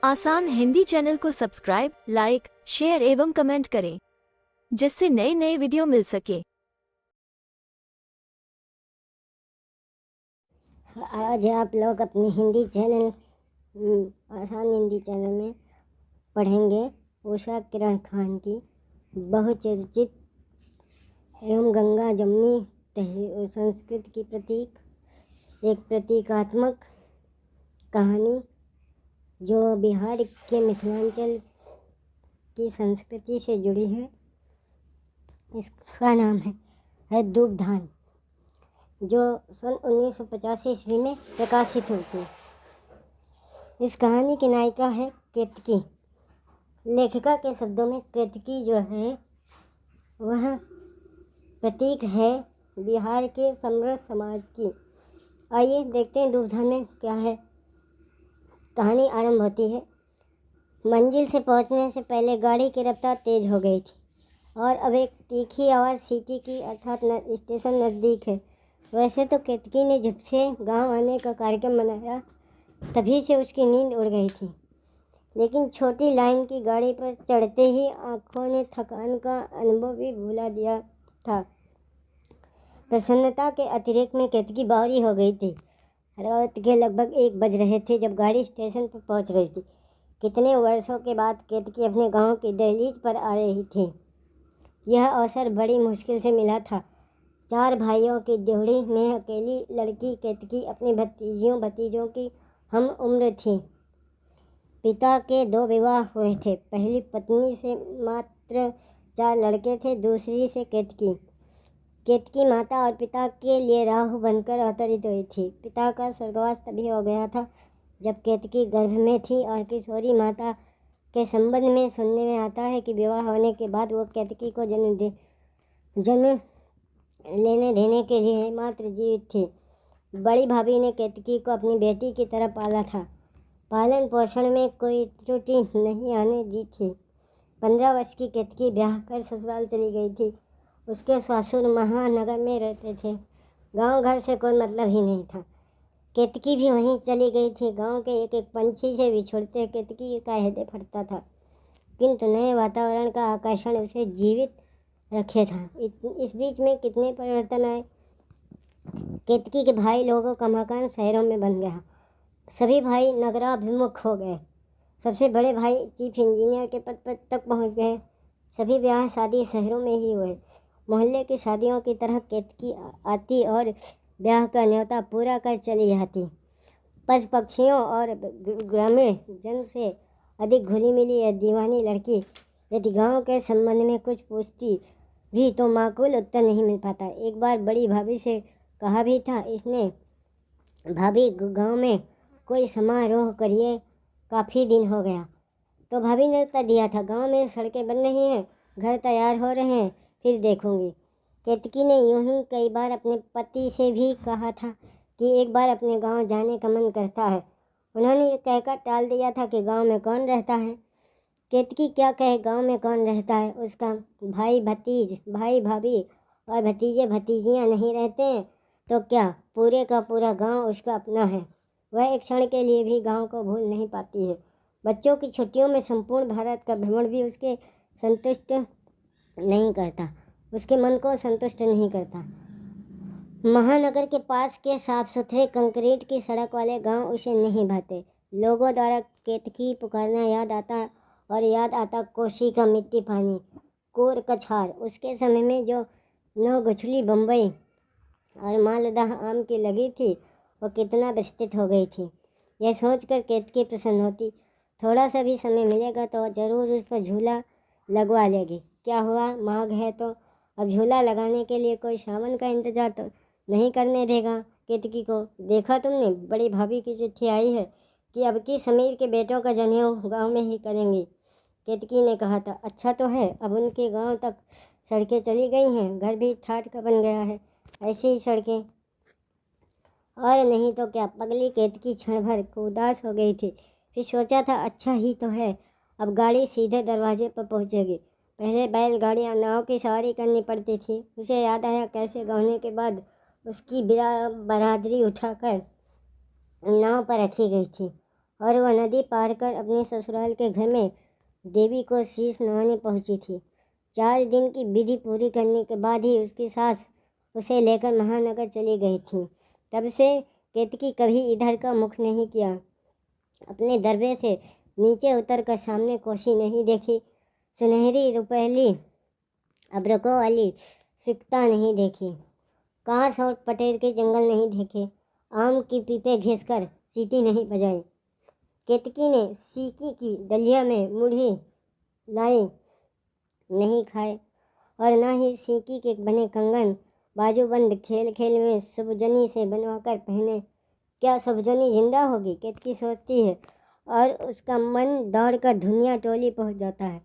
आसान हिंदी चैनल को subscribe, like, share एवं कमेंट करें, जिससे नए नए वीडियो मिल सके। आज आप लोग अपने हिंदी चैनल आसान हिंदी चैनल में पढ़ेंगे उषा किरण खान की बहुचर्चित एवं गंगा जमुनी संस्कृत की प्रतीक एक प्रतीकात्मक कहानी जो बिहार के मिथिलांचल की संस्कृति से जुड़ी है। इसका नाम है दुग्धान, जो सन 1985 ईस्वी में प्रकाशित हुई थी। इस कहानी की नायिका है केतकी। लेखिका के शब्दों में केतकी जो है वह प्रतीक है बिहार के समृद्ध समाज की। आइए देखते हैं दुग्धान में क्या है। कहानी आरंभ होती है। मंजिल से पहुंचने से पहले गाड़ी की रफ्तार तेज हो गई थी और अब एक तीखी आवाज़ सीटी की, अर्थात स्टेशन नज़दीक है। वैसे तो केतकी ने जब से गांव आने का कार्यक्रम बनाया तभी से उसकी नींद उड़ गई थी, लेकिन छोटी लाइन की गाड़ी पर चढ़ते ही आंखों ने थकान का अनुभव भी भुला दिया था। प्रसन्नता के अतिरिक्त में केतकी बावरी हो गई थी। रात के लगभग 1 बज रहे थे जब गाड़ी स्टेशन पर पहुंच रही थी। कितने वर्षों के बाद केतकी अपने गांव की दहलीज पर आ रही थी। यह अवसर बड़ी मुश्किल से मिला था। 4 भाइयों की जोड़ी में अकेली लड़की केतकी अपने भतीजों की हम उम्र थी। पिता के 2 विवाह हुए थे। पहली पत्नी से मात्र 4 लड़के थे, दूसरी से केतकी माता और पिता के लिए राहु बनकर अवतरित हुई थी। पिता का स्वर्गवास तभी हो गया था जब केतकी गर्भ में थी, और किशोरी माता के संबंध में सुनने में आता है कि विवाह होने के बाद वो केतकी को जन्म लेने देने के लिए मात्र जीवित थी। बड़ी भाभी ने केतकी को अपनी बेटी की तरह पाला था। पालन पोषण में कोई त्रुटि नहीं आने दी थी। 15 वर्ष की केतकी ब्याह कर ससुराल चली गई थी। उसके ससुर महानगर में रहते थे। गांव घर से कोई मतलब ही नहीं था। केतकी भी वहीं चली गई थी। गांव के एक एक पंछी से बिछुड़ते केतकी का हृदय फटता था, किंतु नए वातावरण का आकर्षण उसे जीवित रखे था। इस बीच में कितने परिवर्तन आए। केतकी के भाई लोगों का मकान शहरों में बन गया। सभी भाई नगराभिमुख हो गए। सबसे बड़े भाई चीफ इंजीनियर के पद पर तक पहुंच गए। सभी ब्याह शादी शहरों में ही हुए। मोहल्ले की शादियों की तरह केतकी आती और ब्याह का न्योता पूरा कर चली जाती। पशु पक्षियों और ग्रामीण जन से अधिक घुली मिली यह दीवानी लड़की यदि गांव के संबंध में कुछ पूछती भी तो माकूल उत्तर नहीं मिल पाता। एक बार बड़ी भाभी से कहा भी था इसने, भाभी गांव में कोई समारोह करिए, काफ़ी दिन हो गया। तो भाभी ने उत्तर दिया था, गांव में सड़कें बन रही हैं, घर तैयार हो रहे हैं, फिर देखूंगी। केतकी ने यूं ही कई बार अपने पति से भी कहा था कि एक बार अपने गांव जाने का मन करता है। उन्होंने ये कहकर टाल दिया था कि गांव में कौन रहता है। केतकी क्या कहे, गांव में कौन रहता है। उसका भाई भाभी और भतीजे भतीजियाँ नहीं रहते हैं तो क्या, पूरे का पूरा गांव उसका अपना है। वह एक क्षण के लिए भी गांव को भूल नहीं पाती है। बच्चों की छुट्टियों में संपूर्ण भारत का भ्रमण भी उसके संतुष्ट नहीं करता, उसके मन को संतुष्ट नहीं करता। महानगर के पास के साफ सुथरे कंक्रीट की सड़क वाले गांव उसे नहीं भाते। लोगों द्वारा केतकी पुकारना याद आता कोशी का मिट्टी पानी, कोर कछार। उसके समय में जो 9 गुठली बम्बई और मालदह आम की लगी थी वो कितना विस्तृत हो गई थी। यह सोचकर केतकी प्रसन्न होती। थोड़ा सा भी समय मिलेगा तो ज़रूर उस पर झूला लगवा लेगी। क्या हुआ, माघ है तो अब झूला लगाने के लिए कोई सावन का इंतजार तो नहीं करने देगा केतकी को। देखा तुमने, बड़ी भाभी की चिट्ठी आई है कि अब की समीर के बेटों का जनेऊ गांव में ही करेंगी। केतकी ने कहा था, अच्छा तो है, अब उनके गांव तक सड़कें चली गई हैं, घर भी ठाठ का बन गया है। ऐसी ही सड़कें और नहीं तो क्या। पगली केतकी क्षण भर को उदास हो गई थी। फिर सोचा था, अच्छा ही तो है, अब गाड़ी सीधे दरवाजे पर पहुंचेगी। पहले बैलगाड़ियाँ नाव की सवारी करनी पड़ती थी। उसे याद आया कैसे गौने के बाद उसकी बरादरी उठाकर नाव पर रखी गई थी और वह नदी पार कर अपने ससुराल के घर में देवी को शीश नवाने पहुंची थी। 4 दिन की विधि पूरी करने के बाद ही उसकी सास उसे लेकर महानगर चली गई थी। तब से केतकी कभी इधर का मुख नहीं किया। अपने दरबे से नीचे उतर कर सामने कोसी नहीं देखी, सुनहरी रुपहली अब्रकों वाली सिकता नहीं देखी, कांस और पटेर के जंगल नहीं देखे, आम की पीपे घिसकर सीटी नहीं बजाई। केतकी ने सीकी की दलिया में मुढ़ी लाई नहीं खाए और न ही सीकी के बने कंगन बाजूबंद खेल खेल में सुबजनी से बनवाकर पहने। क्या सुबजनी जिंदा होगी, केतकी सोचती है और उसका मन दौड़कर धुनिया टोली पहुंच जाता है।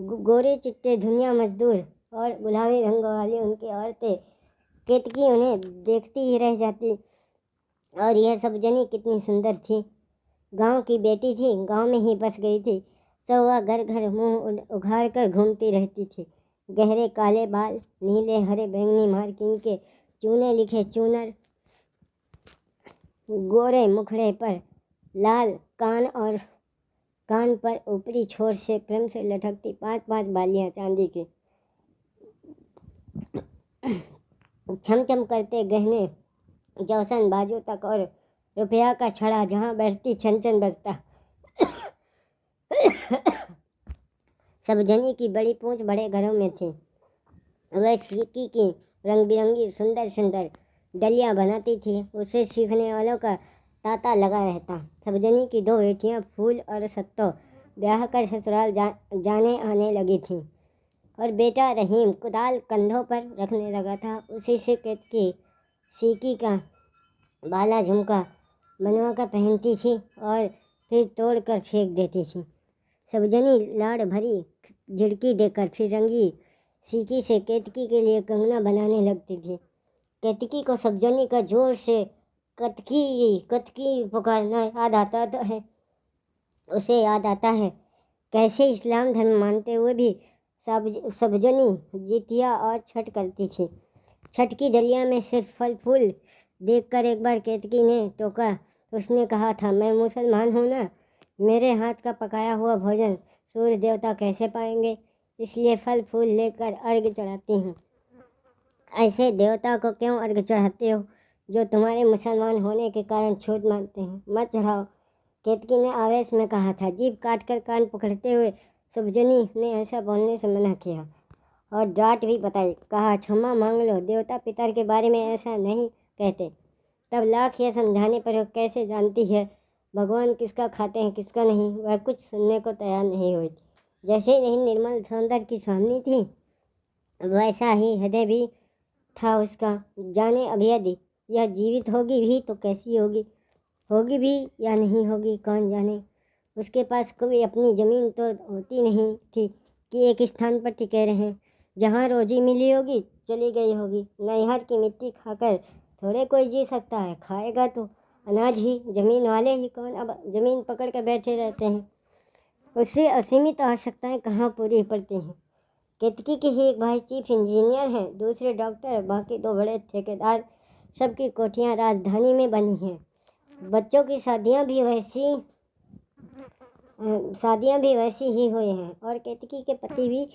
गोरे चिट्टे धुनिया मजदूर और गुलाबी रंग वाली उनकी औरतें, केतकी उन्हें देखती ही रह जाती। और यह सुबजनी कितनी सुंदर थी, गांव की बेटी थी, गांव में ही बस गई थी। सौवा घर घर मुंह उघाड़ कर घूमती रहती थी। गहरे काले बाल, नीले हरे बैंगनी मार्किंग के चूने लिखे चूनर, गोरे मुखड़े पर लाल कान और कान पर ऊपरी छोर से क्रम से लटकती 5-5 बालियां चांदी की, छमछम करते गहने जौसन बाजू तक और रुपया का छड़ा जहाँ बैठती छन छन बजता। सुबजनी की बड़ी पूंछ बड़े घरों में थी। वह सीकी की रंग बिरंगी सुंदर सुंदर डलियाँ बनाती थी। उसे सीखने वालों का तांता लगा रहता। सुबजनी की 2 बेटियाँ फूल और सत्तो ब्याह कर ससुराल जाने आने लगी थी और बेटा रहीम कुदाल कंधों पर रखने लगा था। उसी से केतकी सीकी का बाला झुमका बनवा कर पहनती थी और फिर तोड़ कर फेंक देती थी। सुबजनी लाड़ भरी झिड़की देकर फिर रंगी सीकी से केतकी के लिए कंगना बनाने लगती थी। केतकी को सुबजनी का जोर से कतकी कतकी पुकारना याद आता है। उसे याद आता है कैसे इस्लाम धर्म मानते हुए भी सुबजनी जितिया और छठ करती थी। छठ की दलिया में सिर्फ फल फूल देखकर एक बार केतकी ने टोका। उसने कहा था, मैं मुसलमान हूँ ना, मेरे हाथ का पकाया हुआ भोजन सूर्य देवता कैसे पाएंगे, इसलिए फल फूल लेकर अर्घ्य चढ़ाती हूँ। ऐसे देवता को क्यों अर्घ्य चढ़ाते हो जो तुम्हारे मुसलमान होने के कारण छूट मानते हैं, मत चढ़ाओ, केतकी ने आवेश में कहा था। जीभ काटकर कान पकड़ते हुए सुबजनी ने ऐसा बोलने से मना किया और डांट भी बताई। कहा, क्षमा मांग लो, देवता पितर के बारे में ऐसा नहीं कहते। तब लाख यह समझाने पर कैसे जानती है भगवान किसका खाते हैं किसका नहीं, वह कुछ सुनने को तैयार नहीं हुई। जैसे नहीं निर्मल सौंदर्य की स्वामिनी थी, वैसा ही हृदय भी था उसका। जाने अब यदि यह जीवित होगी भी तो कैसी होगी, होगी भी या नहीं होगी कौन जाने। उसके पास कोई अपनी ज़मीन तो होती नहीं थी कि एक स्थान पर टिके रहें। जहाँ रोजी मिली होगी चली गई होगी। नैहर की मिट्टी खाकर थोड़े कोई जी सकता है, खाएगा तो अनाज ही। ज़मीन वाले ही कौन अब ज़मीन पकड़ कर बैठे रहते हैं। उससे असीमित आवश्यकताएं कहाँ पूरी पड़ती हैं। केतकी के ही एक भाई चीफ इंजीनियर हैं, दूसरे डॉक्टर, बाकी 2 बड़े ठेकेदार। सबकी कोठियाँ राजधानी में बनी हैं। बच्चों की शादियाँ भी वैसी ही हुई हैं और केतकी के पति भी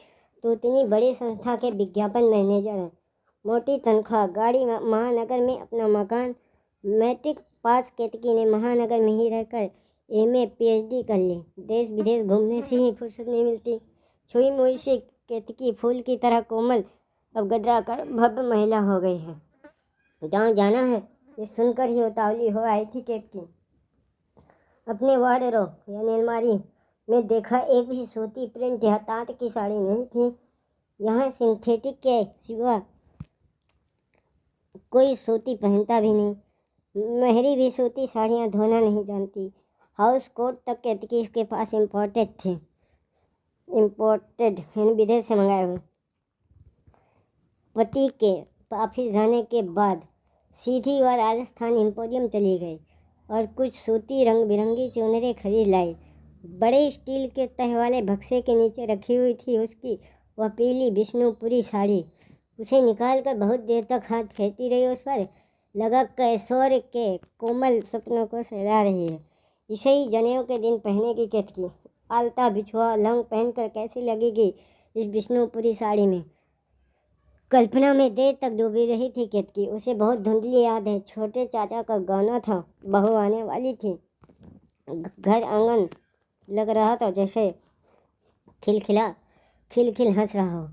तो इतनी बड़ी संस्था के विज्ञापन मैनेजर हैं। मोटी तनख्वाह, गाड़ी, महानगर में अपना मकान। मैट्रिक पास केतकी ने महानगर में ही रहकर MA PhD कर ली। देश विदेश घूमने से ही फुर्सत नहीं मिलती। छुई मुई से केतकी फूल की तरह कोमल अब गदरा कर भव्य महिला हो गई है। जहाँ जाना है ये सुनकर ही उतावली हो आई थी केतकी। अपने वार्डरोब यानी अलमारी में देखा, एक भी सूती प्रिंट या तांत की साड़ी नहीं थी। यहाँ सिंथेटिक के सिवा कोई सूती पहनता भी नहीं। मेहरी भी सूती साड़ियाँ धोना नहीं जानती। हाउस कोट तक केतकी के पास इम्पोर्टेड यानी विदेश से मंगाए हुए। पति के ऑफिस जाने के बाद सीधी वह राजस्थान एम्पोरियम चली गई और कुछ सूती रंग बिरंगी चुनरें खरीद लाई। बड़े स्टील के तह वाले बक्से के नीचे रखी हुई थी उसकी वह पीली विष्णुपुरी साड़ी। उसे निकालकर बहुत देर तक हाथ फेरती रही। उस पर लगा कैशोर के कोमल सपनों को सहला रही है। इसे ही जनेऊ के दिन पहनेगी केतकी। आलता बिछुआ लौंग पहनकर कैसी लगेगी इस विष्णुपुरी साड़ी में। कल्पना में देर तक डूबी रही थी केतकी। उसे बहुत धुंधली याद है, छोटे चाचा का गाना था, बहू आने वाली थी। घर आंगन लग रहा था जैसे खिलखिल हंस रहा हो।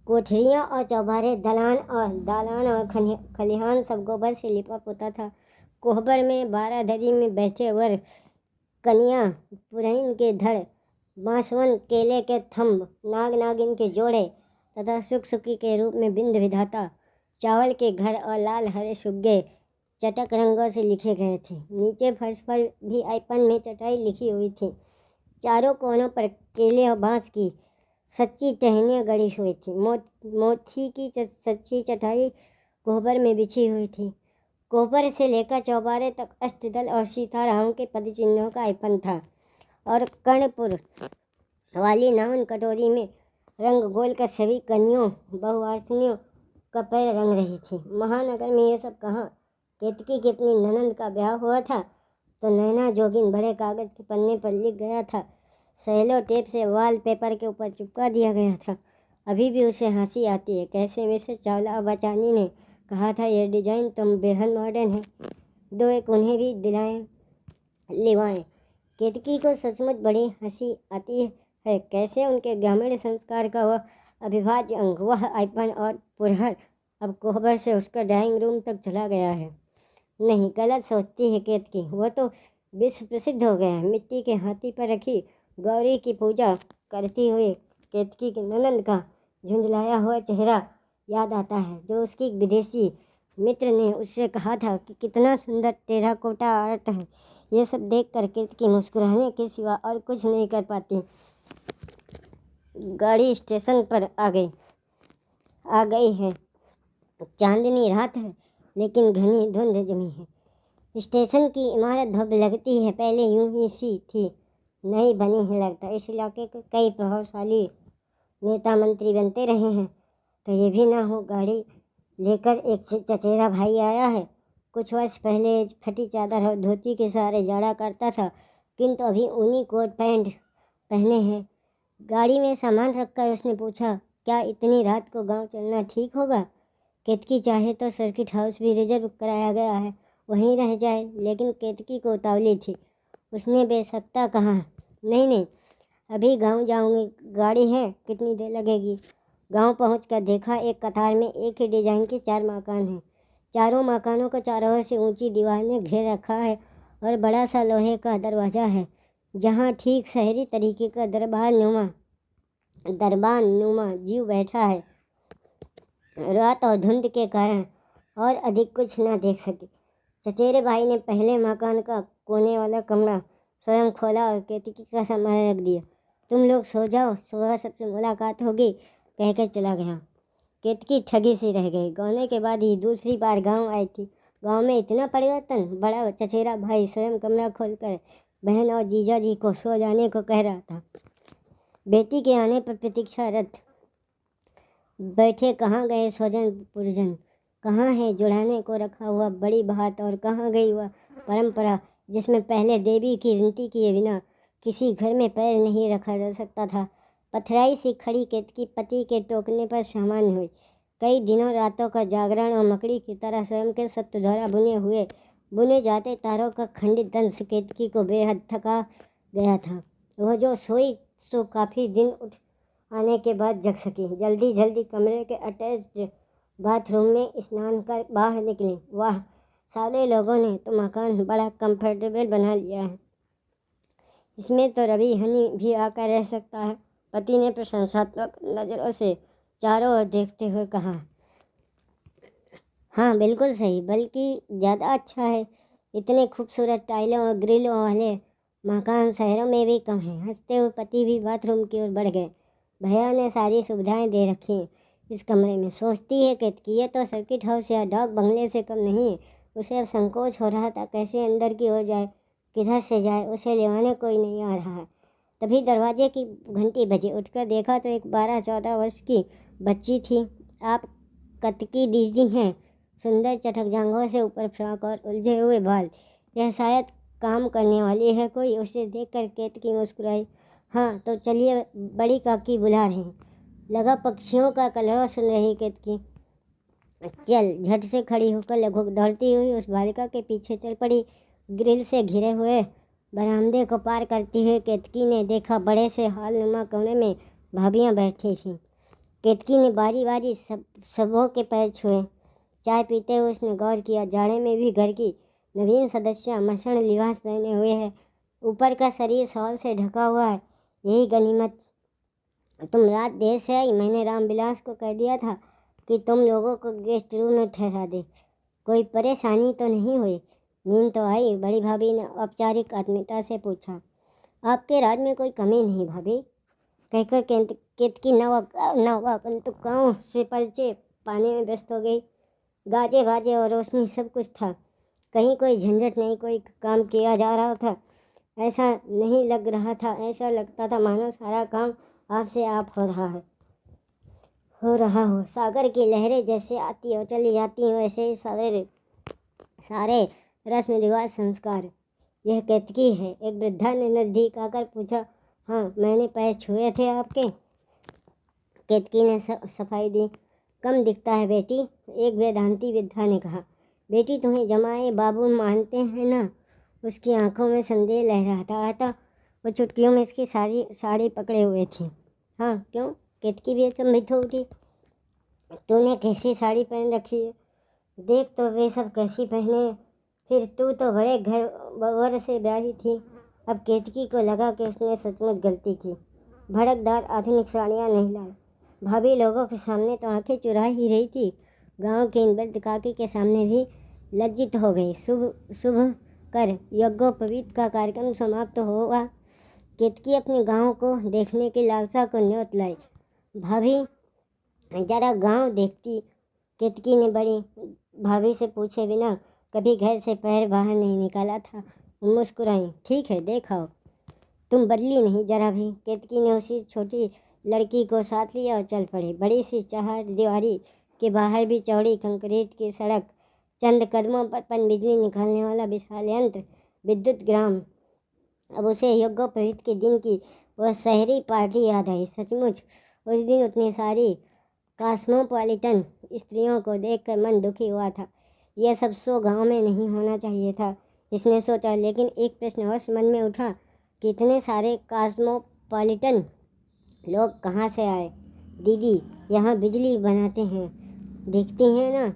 कोठरियाँ और चौबारे, दालान और खलिहान सब गोबर से लिपा पोता था। कोहबर में बारादरी में बैठे वर कन्या, पुरैन के धड़, बांसवन केले के थंब, नाग नागिन के जोड़े तथा सुख सुखी के रूप में बिंद विधाता, चावल के घर और लाल हरे सुग्गे चटक रंगों से लिखे गए थे। नीचे फर्श पर भी आईपन में चटाई लिखी हुई थी। चारों कोनों पर केले और बांस की सच्ची टहनियाँ गड़ी हुई थी। मोती की सच्ची चटाई कोहबर में बिछी हुई थी। कोहबर से लेकर चौबारे तक अष्टदल और सीताराम के पद चिन्हों का आईपन था और कर्णपुर वाली नावन कटोरी में रंग घोल कर सभी कन्याओं बहुवासनियों का पैर रंग रही थी। महानगर में ये सब कहाँ। केतकी की अपनी ननंद का ब्याह हुआ था तो नैना जोगिन बड़े कागज के पन्ने पर लिख गया था, सेलो टेप से वॉल पेपर के ऊपर चिपका दिया गया था। अभी भी उसे हंसी आती है कैसे मिसेस चावला बचानी ने कहा था ये डिजाइन तुम बेहद मॉडर्न है, दो एक उन्हें भी लिवाएं। केतकी को सचमुच बड़ी हंसी आती है कैसे उनके ग्रामीण संस्कार का वह अविभाज्य अंग, वह आईपन और पुरहर अब कोहबर से उठकर ड्राइंग रूम तक चला गया है। नहीं, गलत सोचती है केतकी, वह तो विश्व प्रसिद्ध हो गया है। मिट्टी के हाथी पर रखी गौरी की पूजा करती हुए केतकी के ननंद का झुंझलाया हुआ चेहरा याद आता है जो उसकी विदेशी मित्र ने उससे कहा था कि कितना सुंदर टेराकोटा आर्ट है। ये सब देखकर केतकी मुस्कुराने के सिवा और कुछ नहीं कर पाती। गाड़ी स्टेशन पर आ गई है। चांदनी रात है लेकिन घनी धुंध जमी है। स्टेशन की इमारत भव्य लगती है, पहले यूं ही सी थी, नई बनी है लगता। इस इलाके के कई प्रभावशाली नेता मंत्री बनते रहे हैं तो ये भी ना हो गाड़ी लेकर एक चचेरा भाई आया है। कुछ वर्ष पहले फटी चादर और धोती के सहारे जाड़ा करता था किंतु अभी ऊनी कोट पैंट पहने हैं। गाड़ी में सामान रखकर उसने पूछा, क्या इतनी रात को गांव चलना ठीक होगा? केतकी चाहे तो सर्किट हाउस भी रिजर्व कराया गया है, वहीं रह जाए, लेकिन केतकी को उतावली थी। उसने बेसत्ता कहा, नहीं, अभी गांव जाऊंगी, गाड़ी है, कितनी देर लगेगी? गांव पहुंचकर देखा एक कतार में एक ही डिजाइन के 4 मकान हैं। चारों मकानों को चारों ओर से ऊंची दीवार ने घेर रखा है और बड़ा सा लोहे का दरवाज़ा है जहां ठीक शहरी तरीके का दरबार नुमा जीव बैठा है। रात और धुंध के कारण और अधिक कुछ न देख सके। चचेरे भाई ने पहले मकान का कोने वाला कमरा स्वयं खोला और केतकी का सामान रख दिया। तुम लोग सो जाओ, सुबह सबसे मुलाकात होगी, कहकर चला गया। केतकी ठगी सी रह गई। गाने के बाद ही दूसरी बार गांव आई थी। गांव में इतना परिवर्तन। बड़ा चचेरा भाई स्वयं कमरा खोलकर बहन और जीजा जी को सो जाने को कह रहा था। बेटी के आने पर प्रतीक्षारत बैठे कहाँ गए स्वजन पुरजन, कहाँ है जुड़ाने को रखा हुआ बड़ी बात, और कहाँ गई वह परंपरा जिसमें पहले देवी की विनती किए बिना किसी घर में पैर नहीं रखा जा सकता था। पथराई सी खड़ी केतकी पति के टोकने पर सामान्य हुई। कई दिनों रातों का जागरण और मकड़ी की तरह स्वयं के सत्य द्वारा बुने जाते तारों का खंडित दंश केतकी को बेहद थका गया था। वह जो सोई सो काफ़ी दिन उठ आने के बाद जग सकी। जल्दी कमरे के अटैच्ड बाथरूम में स्नान कर बाहर निकली। वाह, साले लोगों ने तो मकान बड़ा कंफर्टेबल बना लिया है, इसमें तो रवि हनी भी आकर रह सकता है। पति ने प्रशंसात्मक नज़रों से चारों ओर देखते हुए कहा। हाँ, बिल्कुल सही, बल्कि ज़्यादा अच्छा है। इतने खूबसूरत टाइलों और ग्रिलों वाले मकान शहरों में भी कम हैं। हंसते हुए पति भी बाथरूम की ओर बढ़ गए। भैया ने सारी सुविधाएं दे रखी हैं इस कमरे में। सोचती है कि ये तो सर्किट हाउस या डाक बंगले से कम नहीं है। उसे अब संकोच हो रहा था, कैसे अंदर की ओर जाए, किधर से जाए। उसे लेवाने कोई नहीं आ रहा है। तभी दरवाजे की घंटी बजी। उठकर देखा तो एक 12-14 वर्ष की बच्ची थी। आप कतकी दीदी हैं? सुंदर चटक जांघों से ऊपर फ्रॉक और उलझे हुए बाल। यह शायद काम करने वाली है कोई? उसे देखकर केतकी मुस्कुराई। हाँ तो चलिए, बड़ी काकी बुला रही हैं। लगा पक्षियों का कलरव सुन रही केतकी चल झट से खड़ी होकर लगभग दौड़ती हुई उस बालिका के पीछे चल पड़ी। ग्रिल से घिरे हुए बरामदे को पार करती हुई केतकी ने देखा बड़े से हॉलनुमा कमरे में भाभियाँ बैठी थीं। केतकी ने बारी बारी सबों के पैर छुए। चाय पीते हुए उसने गौर किया, जाड़े में भी घर की नवीन सदस्य मसण लिबास पहने हुए है, ऊपर का शरीर शॉल से ढका हुआ है। यही गनीमत। तुम रात देर से आई, मैंने रामविलास को कह दिया था कि तुम लोगों को गेस्ट रूम में ठहरा दे। कोई परेशानी तो नहीं हुई? नींद तो आई? बड़ी भाभी ने औपचारिक आत्मीयता से पूछा। आपके राज में कोई कमी नहीं भाभी, कहकर केतकी नवागंतुकों से परिचय पाने में व्यस्त हो गई। गाजे बाजे और रोशनी सब कुछ था, कहीं कोई झंझट नहीं, कोई काम किया जा रहा था ऐसा नहीं लग रहा था। ऐसा लगता था मानो सारा काम आपसे आप हो रहा हो। सागर की लहरें जैसे आती और चली जाती हैं, वैसे ही सारे रस्म रिवाज संस्कार। यह केतकी है? एक वृद्धा ने नज़दीक आकर पूछा। हाँ, मैंने पैर छुए थे आपके, केतकी ने सफाई दी। कम दिखता है बेटी, एक वेदांती वृद्धा ने कहा। बेटी तुम्हें जमाए बाबू मानते हैं ना? उसकी आंखों में संदेह लहराता आता। वो चुटकियों में इसकी साड़ी पकड़े हुए थी। हाँ क्यों? केतकी भी अचंभित हो उठी। तूने कैसी साड़ी पहन रखी है? देख तो वे सब कैसी पहने। फिर तू तो बड़े घर वर से ब्याही थी। अब केतकी को लगा कि उसने सचमुच गलती की। भड़कदार आधुनिक साड़ियाँ नहीं लाई। भाभी लोगों के सामने तो आंखें चुरा ही रही थी, गांव के इन वृद्ध काकी के सामने भी लज्जित हो गई। शुभ कर यज्ञोपवीत का कार्यक्रम समाप्त हुआ। केतकी अपने गांव को देखने की लालसा को न्योत लाई। भाभी जरा गांव देखती, केतकी ने बड़ी भाभी से पूछे बिना कभी घर से पैर बाहर नहीं निकाला था। मुस्कुराई। ठीक है, देखाओ। तुम बदली नहीं जरा भी। केतकी ने उसी छोटी लड़की को साथ लिया और चल पड़ी। बड़ी सी चार दीवारी के बाहर भी चौड़ी कंक्रीट की सड़क, चंद कदमों पर पन बिजली निकालने वाला विशाल यंत्र, विद्युत ग्राम। अब उसे यज्ञोपवीत के दिन की वह शहरी पार्टी याद आई। सचमुच उस दिन उतनी सारी कॉस्मोपॉलिटन स्त्रियों को देखकर मन दुखी हुआ था। यह सब शो गांव में नहीं होना चाहिए था, इसने सोचा। लेकिन एक प्रश्न अवश्य मन में उठा कि इतने सारे कॉस्मोपॉलिटन लोग कहाँ से आए? दीदी यहाँ बिजली बनाते हैं, देखती हैं ना,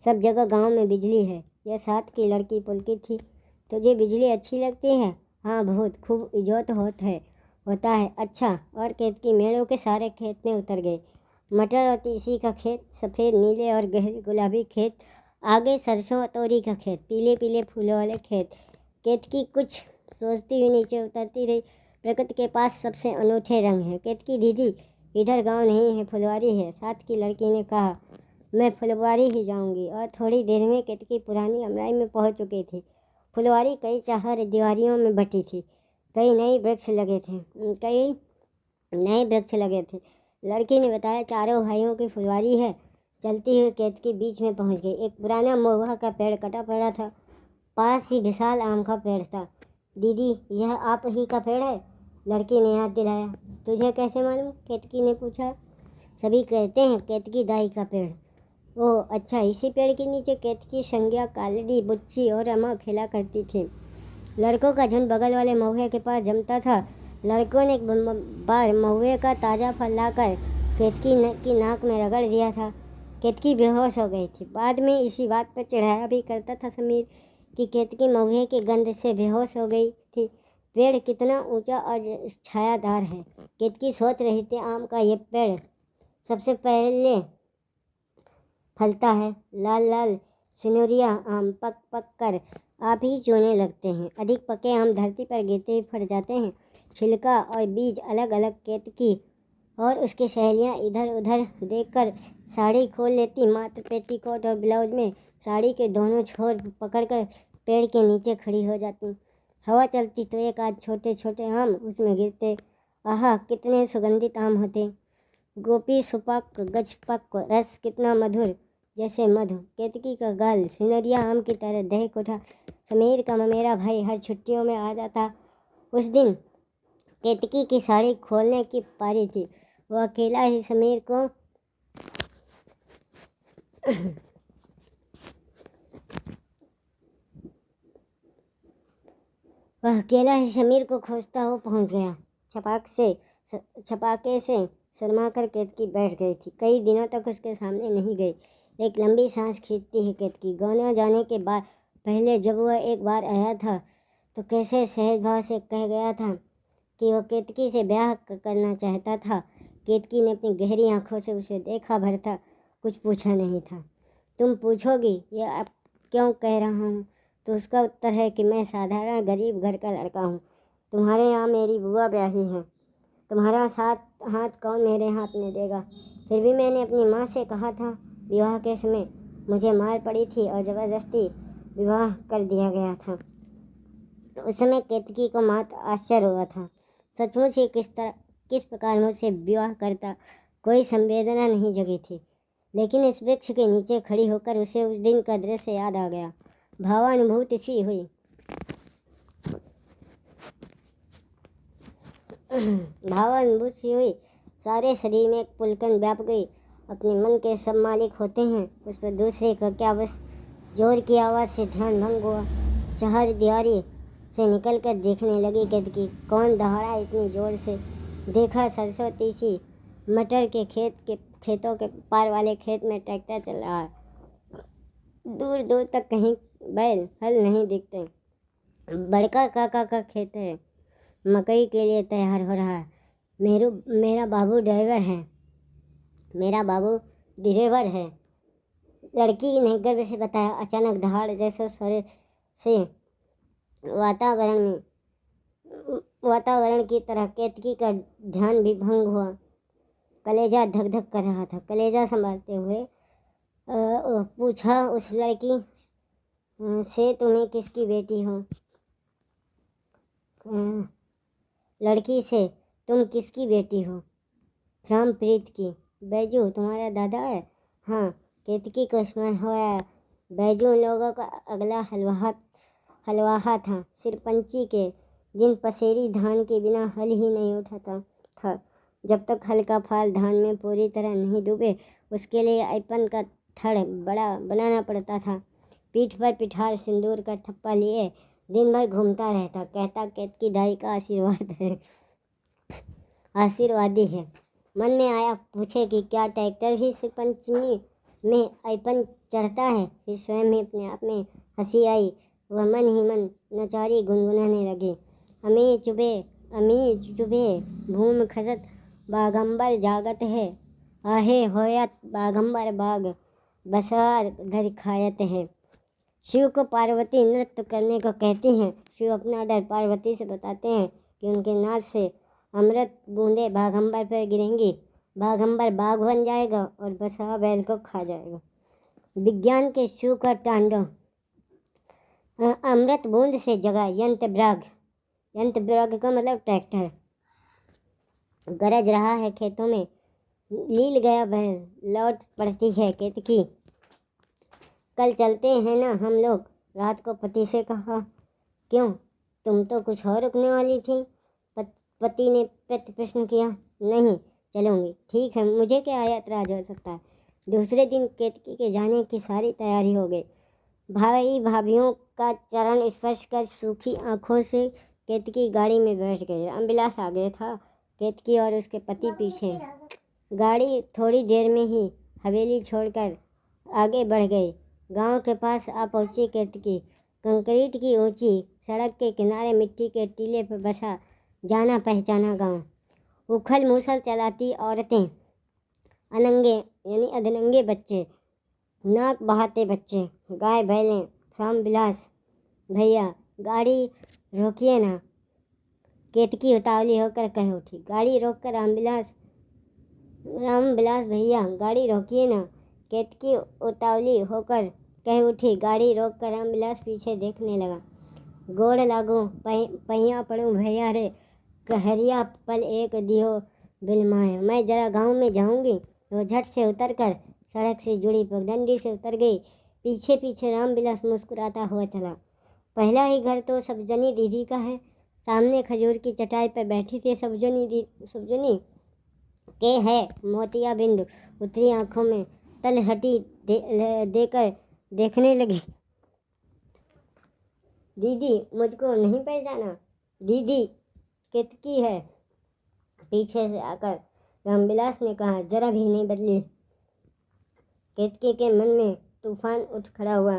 सब जगह गांव में बिजली है। यह साथ की लड़की पुलकित थी। तुझे बिजली अच्छी लगती है? हाँ बहुत, खूब इजोत होता है। अच्छा। और केतकी मेड़ों के सारे खेत में उतर गए। मटर और तीसी का खेत, सफ़ेद नीले और गहरे गुलाबी खेत, आगे सरसों और तोरी का खेत, पीले पीले फूलों वाले खेत। केतकी कुछ सोचती हुई नीचे उतरती रही। प्रकृति के पास सबसे अनूठे रंग हैं। केतकी दीदी, इधर गांव नहीं है, फुलवारी है, साथ की लड़की ने कहा। मैं फुलवारी ही जाऊंगी। और थोड़ी देर में केतकी पुरानी अमराई में पहुंच चुकी थी। फुलवारी कई चार दीवारियों में बटी थी। कई नए वृक्ष लगे थे। लड़की ने बताया, चारों भाइयों की फुलवारी है। चलती हुई केतकी बीच में पहुंच गई। एक पुराना महुआ का पेड़ कटा पड़ा था, पास ही विशाल आम का पेड़ था। दीदी, यह आप ही का पेड़ है? लड़की ने याद दिलाया। तुझे कैसे मालूम? केतकी ने पूछा। सभी कहते हैं केतकी दाई का पेड़। ओह अच्छा, इसी पेड़ के नीचे केतकी, संज्ञा, कालिदी, बुच्ची और अम्मा खेला करती थी। लड़कों का झुंड बगल वाले महुए के पास जमता था। लड़कों ने एक बार महुए का ताज़ा फल लाकर केतकी की नाक में रगड़ दिया था। केतकी बेहोश हो गई थी। बाद में इसी बात पर चिढ़ाया भी करता था समीर कि केतकी महुए की गंध से बेहोश हो गई थी। पेड़ कितना ऊंचा और छायादार है। केतकी सोच रही थी, आम का ये पेड़ सबसे पहले फलता है। लाल लाल सिनुरिया आम पक पक कर आप ही चूने लगते हैं। अधिक पके आम धरती पर गिरते ही फट जाते हैं। छिलका और बीज अलग अलग। केतकी और उसकी सहेलियां इधर उधर देखकर साड़ी खोल लेती। मात्र पेटीकोट और ब्लाउज में साड़ी के दोनों छोर पकड़कर पेड़ के नीचे खड़ी हो जाती। हवा चलती तो एक आध छोटे छोटे आम उसमें गिरते। आहा, कितने सुगंधित आम होते। गोपी सुपाक गजपक रस कितना मधुर। जैसे मधु। केतकी का गाल सिनरिया आम की तरह दहक उठा। समीर का मेरा भाई हर छुट्टियों में आ जाता। उस दिन केतकी की साड़ी खोलने की पारी थी। वह अकेला ही समीर को खोजता हुआ पहुंच गया। छपाके से शर्मा कर केतकी बैठ गई थी। कई दिनों तक उसके सामने नहीं गई। एक लंबी सांस खींचती है केतकी। गाना जाने के बाद पहले जब वह एक बार आया था तो कैसे सहज भाव से कह गया था कि वह केतकी से ब्याह करना चाहता था। केतकी ने अपनी गहरी आंखों से उसे देखा भर था, कुछ पूछा नहीं था। तुम पूछोगी ये अब क्यों कह रहा हूँ, तो उसका उत्तर है कि मैं साधारण गरीब घर का लड़का हूँ। तुम्हारे यहाँ मेरी बुआ ब्याही है। तुम्हारा साथ हाथ कौन मेरे हाथ में देगा। फिर भी मैंने अपनी माँ से कहा था। विवाह के समय मुझे मार पड़ी थी और ज़बरदस्ती विवाह कर दिया गया था। उस समय केतकी को मात आश्चर्य हुआ था। सचमुच ही किस प्रकार मुझसे विवाह करता कोई संवेदना नहीं जगी थी। लेकिन इस वृक्ष के नीचे खड़ी होकर उसे उस दिन का दृश्य याद आ गया। भावानुभूति सी हुई। सारे शरीर में एक पुलकन व्याप गई। अपने मन के सब मालिक होते हैं, उस पर दूसरे का क्या बस। जोर की आवाज़ से ध्यान भंग हुआ। शहर दियारी से निकलकर देखने लगी केतकी। कौन दहाड़ा इतनी जोर से। देखा सरसों तीसी मटर के खेतों के पार वाले खेत में ट्रैक्टर चल रहा है। दूर दूर तक कहीं बैल हल नहीं दिखते। बड़का काका का खेत है, मकई के लिए तैयार हो रहा है। मेरा बाबू ड्राइवर है। लड़की ने गर्व से बताया। अचानक दहाड़ जैसे स्वर से वातावरण की तरह केतकी का ध्यान भी भंग हुआ। कलेजा धक धक कर रहा था। कलेजा संभालते हुए पूछा उस लड़की से, तुम्हें किसकी बेटी हो। लड़की से, तुम किसकी बेटी हो। रामप्रीत की। बैजू तुम्हारा दादा है। हाँ, केतकी को स्मरण हुआ। बैजू उन लोगों का अगला हलवाहा था, सिरपंची के, जिन पसेरी धान के बिना हल ही नहीं उठाता था। जब तक हल का फाल धान में पूरी तरह नहीं डूबे उसके लिए ऐपन का थड़ बड़ा बनाना पड़ता था। पीठ पर पिठार सिंदूर का ठप्पा लिए दिन भर घूमता रहता। कहता केतकी दाई का आशीर्वादी है। मन में आया पूछे कि क्या ट्रैक्टर भी सिरपंचमी में ऐपन चढ़ता है। फिर स्वयं ही अपने आप में हंसी आई। वह मन ही मन नचारी गुनगुनाने लगे। अमी चुबे भूम खसत बागंबर जागत है। आहे होयत बागंबर बाग बसार धर खायत है। शिव को पार्वती नृत्य करने को कहती हैं। शिव अपना डर पार्वती से बताते हैं कि उनके नाच से अमृत बूंदे बाघंबर पर गिरेंगी। बाघंबर बाघ बन जाएगा और बसहा बैल को खा जाएगा। विज्ञान के शिव का तांडव। अमृत बूंद से जगा यंत्र का मतलब ट्रैक्टर गरज रहा है खेतों में। लील गया बैल लौट पड़ती है केतकी। कल चलते हैं ना हम लोग। रात को पति से कहा। क्यों, तुम तो कुछ और रुकने वाली थी। पति ने प्रश्न किया। नहीं चलूँगी। ठीक है, मुझे क्या ऐतराज हो सकता है। दूसरे दिन केतकी के जाने की सारी तैयारी हो गई। भाई भाभीियों का चरण स्पर्श कर सूखी आंखों से केतकी गाड़ी में बैठ गई। रामविलास आगे था, केतकी और उसके पति पीछे। गाड़ी थोड़ी देर में ही हवेली छोड़कर आगे बढ़ गई। गांव के पास आ पहुंची केतकी। कंक्रीट की ऊंची सड़क के किनारे मिट्टी के टीले पर बसा जाना पहचाना गांव। उखल मूसल चलाती औरतें, अधनंगे बच्चे, नाक बहाते बच्चे, गाय बैलें। रामविलास भैया गाड़ी रोकिए ना। केतकी उतावली होकर कह उठी। गाड़ी रोककर रामविलास भैया गाड़ी रोकिए ना। केतकी उतावली होकर कह उठी। गाड़ी रोककर रामविलास पीछे देखने लगा। गोड़ लागू पहिया पड़ूं भैया रे, कहरिया पल एक दियो बिलमाए। मैं जरा गांव में जाऊंगी। वो झट से उतरकर सड़क से जुड़ी पगडंडी से उतर गई। पीछे पीछे रामविलास मुस्कुराता हुआ चला। पहला ही घर तो सब्जनी दीदी का है। सामने खजूर की चटाई पर बैठी थी सब्जनी के है मोतियाबिंद उतरी आंखों में तलहटी देकर देखने लगी। दीदी मुझको नहीं पहचाना? दीदी केतकी है, पीछे से आकर रामविलास ने कहा। जरा भी नहीं बदली। केतकी के मन में तूफान उठ खड़ा हुआ।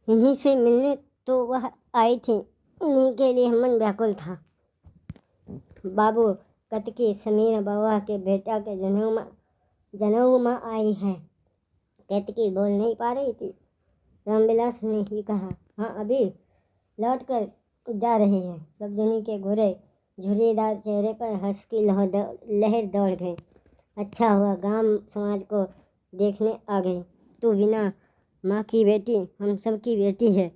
इन्हीं से मिलने तो वह आई थी, इन्हीं के लिए मन व्याकुल था। बाबू कतकी समीर बाबा के बेटा के जनेऊ में आई है। केतकी बोल नहीं पा रही थी। रामविलास ने ही कहा, हाँ अभी लौट कर जा रही है। सब्जनी के गोरे झुर्रीदार चेहरे पर हंस की लहर दौड़ गई। अच्छा हुआ गांव समाज को देखने आ गई। तू बिना माँ की बेटी हम सब की बेटी है।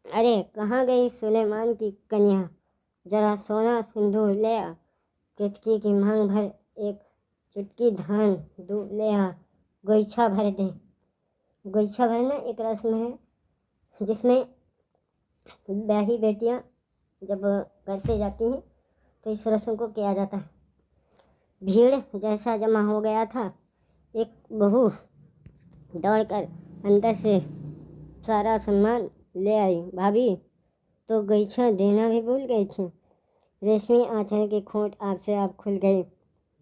अरे कहाँ गई सुलेमान की कन्या? जरा सोना सिंदूर ले आ। केतकी की मांग भर एक चुटकी धान दूध ले आ। गोईछा भर दे। गोईछा भरना एक रस्म है जिसमें ब्याही बेटियां जब घर से जाती हैं तो इस रस्म को किया जाता है। भीड़ जैसा जमा हो गया था। एक बहू दौड़कर अंदर से सारा सामान ले आई। भाभी तो गोईछा देना भी भूल गई थी। रेशमी आंचल की खोट आपसे आप खुल गई।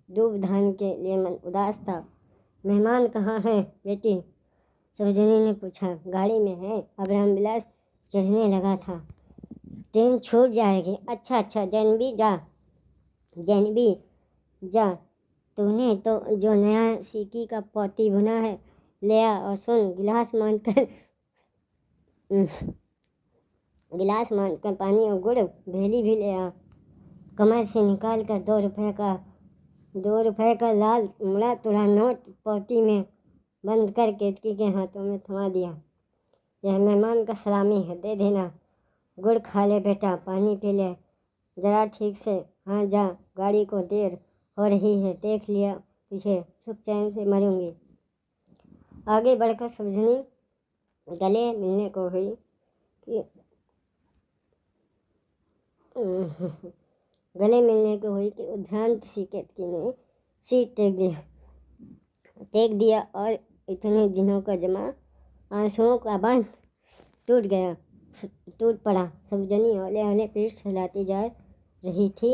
दूब धान के लिए मन उदास था। मेहमान कहाँ हैं बेटी? सरोजनी ने पूछा। गाड़ी में है। अब रामविलास चढ़ने लगा था। ट्रेन छूट जाएगी। अच्छा जानवी जा। तूने तो जो नया सीकी का पोती बुना है ले आ। और सुन, गिलास मान कर पानी और गुड़ भेली भी ले आ। कमर से निकाल कर 2 रुपए का लाल मुड़ा तुड़ा नोट पोती में बंद कर केतकी के हाथों में थमा दिया। यह मेहमान का सलामी है, दे देना। गुड़ खा ले बेटा, पानी पी ले जरा ठीक से। हाँ जा, गाड़ी को देर हो रही है। देख लिया तुझे सुख चैन से मरूंगी। आगे बढ़कर सब्जनी गले मिलने को हुई कि उद्भ्रांत सी केतकी ने सीट टेक दिया और इतने दिनों का जमा आंसुओं का बांध टूट पड़ा। सब्जनी हौले हौले पीठ सहलाती जा रही थी।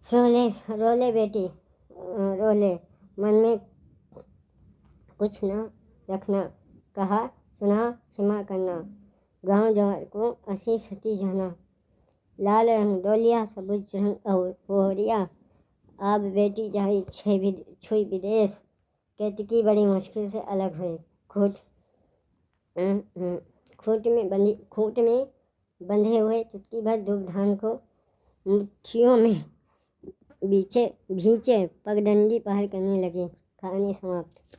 रोले बेटी रोले, मन में कुछ न रखना। कहा सुना क्षमा करना। गांव जवार को असी सती जाना। लाल रंग डोलिया सबुज रंग ओहरिया। अब बेटी जाई छुई विदेश। केतकी बड़ी मुश्किल से अलग हुई। खूंट में बंधे हुए चुटकी भर दूब धान को मुट्ठियों में भींचे पगडंडी पार करने लगी। कहानी समाप्त।